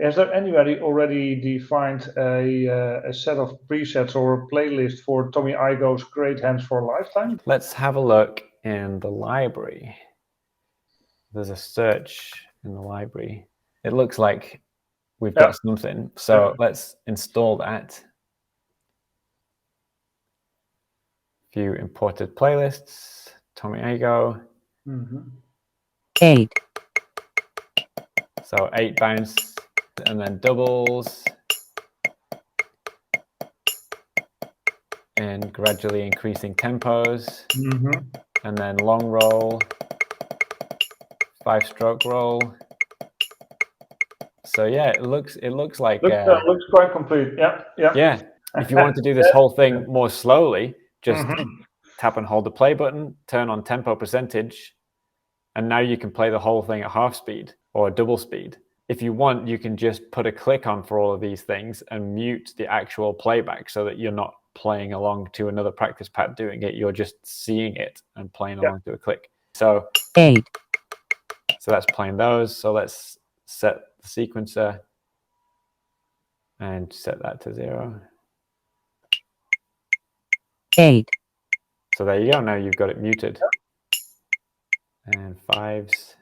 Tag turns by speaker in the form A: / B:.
A: Has there anybody already defined a set of presets or a playlist for Tommy Igoe's Great Hands for a Lifetime?
B: Let's have a look in the library. There's a search in the library. It looks like we've got something. So let's install that. View imported playlists, Tommy Igoe.
C: 8.
B: So 8 bounce, and then doubles. And gradually increasing tempos. And then long roll, 5-stroke roll. So yeah, it looks like
A: looks quite complete.
B: Yeah. If you want to do this whole thing more slowly, just tap and hold the play button, turn on tempo percentage, and now you can play the whole thing at half speed or double speed. If you want, you can just put a click on for all of these things and mute the actual playback so that you're not playing along to another practice pad doing it. You're just seeing it and playing along to a click. So
C: 8.
B: So that's playing those. So let's set the sequencer and set that to 0.
C: 8.
B: So there you go. Now you've got it muted. And 5s.